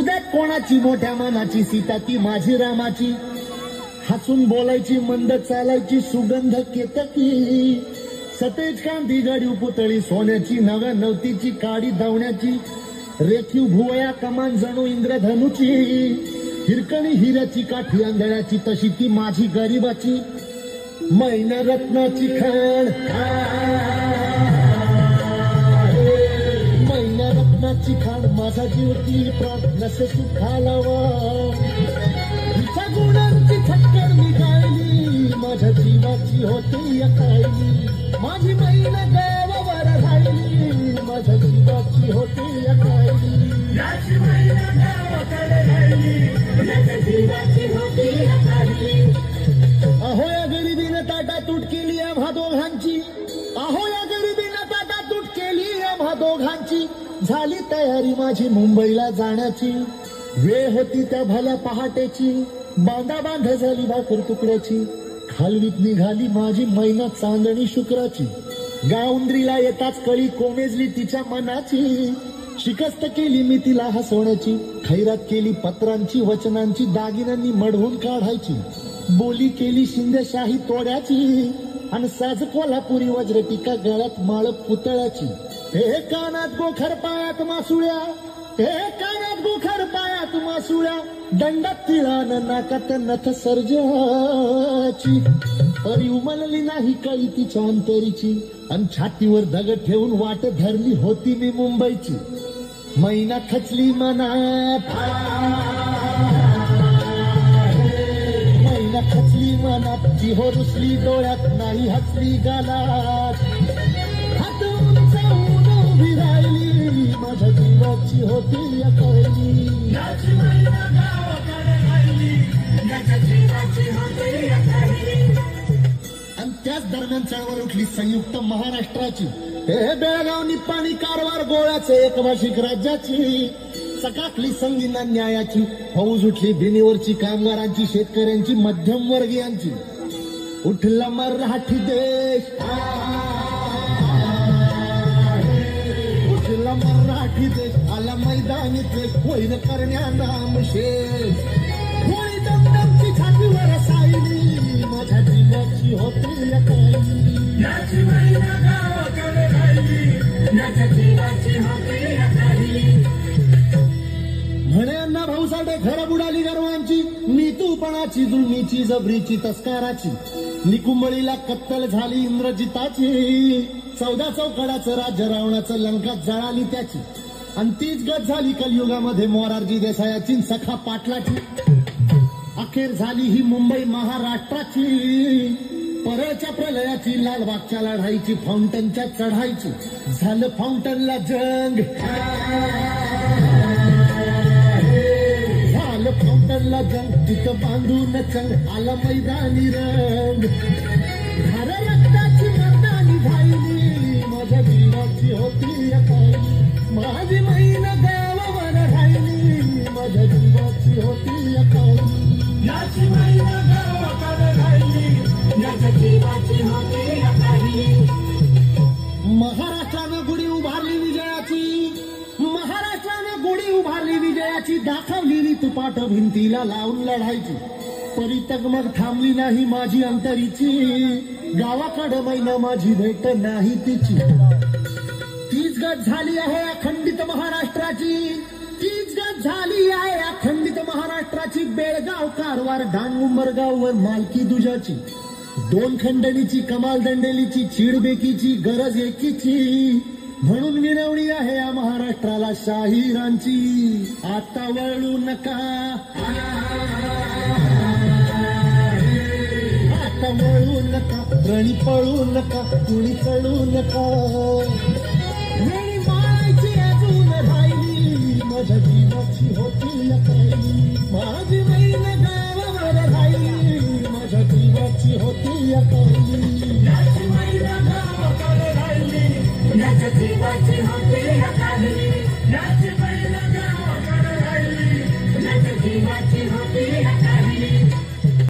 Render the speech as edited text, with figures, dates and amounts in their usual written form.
दुधात कोणाची मोठ्या मनाची सीता ती माझी रामाची. हसून बोलायची मंद चालायची सुगंध केतकी. सतेज कांदी गाडी पुतळी सोन्याची नव्या नवतीची काडी धावण्याची. रेखीव भुवया कमान जणू इंद्रधनुची. हिरकणी हिऱ्याची काठी आंधळ्याची तशी ती माझी गरीबाची. मैना रत्नाची खाण मैना रत्नाची खाण माझा जीव ती प्राण नसे सुखालावा. हिच्या गुणांची ठक्कर मी गायली माझ्या जीवाची होती अकायली. माझी मैना गावावर राहिली माझ्या जीवाची होती अकायली. अहो या गरिबीनं ताटा तूट केली आम्हा दोघांची. अहो या गरिबीनं ताटा तूट केली आम्हा दोघांची. झाली तयारी माझी मुंबईला जाण्याची. वेळ होती त्या भल्या पहाटेची. बांधा बांध झाली भाकर तुकड्याची. खालवीत निघाली माझी मैना चांदणी शुक्राची. गावंद्रीला येताच कळी कोमेजली तिच्या मनाची. शिकस्त केली मी तिला हसवण्याची. खैरात केली पत्रांची वचनांची. दागिन्यांनी मढवून काढायची. बोली केली शिंदेशाही तोड्याची. आणि साज कोल्हापुरी वज्रटिका गळ्यात माळ पुतळ्याची. हे कानात गोखर पायात मासुळ्या. हे कानात गोखर पायात मासुळ्या. दंडात तिळान नाकात नथ सर्जाची. परी उमलली नाही कळी तिच्या अंतरीची. आणि छातीवर दगड ठेवून वाट धरली होती मी मुंबईची. मैना खचली मनात मैना खचली मनात. जी हो रुसली डोळ्यात नाही हसली गालात. हात उंचावून उभी राहिली माझ्या जीवाची होती अकळली. आणि त्याच दरम्यान चळवळ उठली संयुक्त महाराष्ट्राची. हे बेळगाव निप्पाणी कारवार गोळ्याचे एकभाषिक राज्याची. चकाकली संगीना न्यायाची. फौज उठली बिनीवरची कामगारांची शेतकऱ्यांची मध्यमवर्गीयांची. उठला मराठी देश. उठला मराठी देश. आला मैदानी देश. वैर करण्या नाम शेष. होळी दमदमची छातीवर सायली माझ्या जीवाची होती अकायली. म्हणे अण्णा भाऊसाठे खरं बुडाली गर्वांची. नीतूपणाची जुळणीची जबरीची तस्काराची. निकुंबळीला कत्तल झाली इंद्रजिताची. 14 चौकडाचं राज्य रावणाचं लंकात जळाली त्याची. आणि तीच गत झाली कलियुगामध्ये मोरारजी देसायाची सखा पाटलाची. अखेर झाली ही मुंबई महाराष्ट्राची. परळच्या प्रलयाची लालबागच्या लढाईची. फाउंटनच्या चढाईची. झालं फाउंटनला जंग. झालं फाउंटनला जंग. तिथं बांधून चंग आला मैदानी रंग. धार रक्ताची मर्दानी झाली माझ्या जीवाची होती अकायली. माझी मैना गावावर राहिली माझ्या जीवाची होती अकायली. महाराष्ट्रानं गुढी उभारली विजयाची. महाराष्ट्रानं गुढी उभारली विजयाची. दाखवली रीतपाठ भिंतीला लावून लढायची. परितग मग थांबली नाही माझी अंतरीची. गावाकडे मैना माझी भेट नाही तिची. तीच गत झाली आहे अखंडित महाराष्ट्राची. तीच गत झाली आहे अखंडित महाराष्ट्राची. बेळगाव कारवार डांग उंबरगाववर मालकी दुजाची. 2 खंडणीची कमाल दंडेलीची. चिडबेकीची गरज एकीची. म्हणून विनवणी आहे या महाराष्ट्राला शाहिरांची. आता वळू नका. आता वळू नका. रणी पळू नका. कुणी चढू नका. मायची अजून राहिली माझ्या जीवाची होती अकायली. माझी मैना गावावर राहिली माझ्या जीवाची होती अकायली. जीवाची होती अकायली.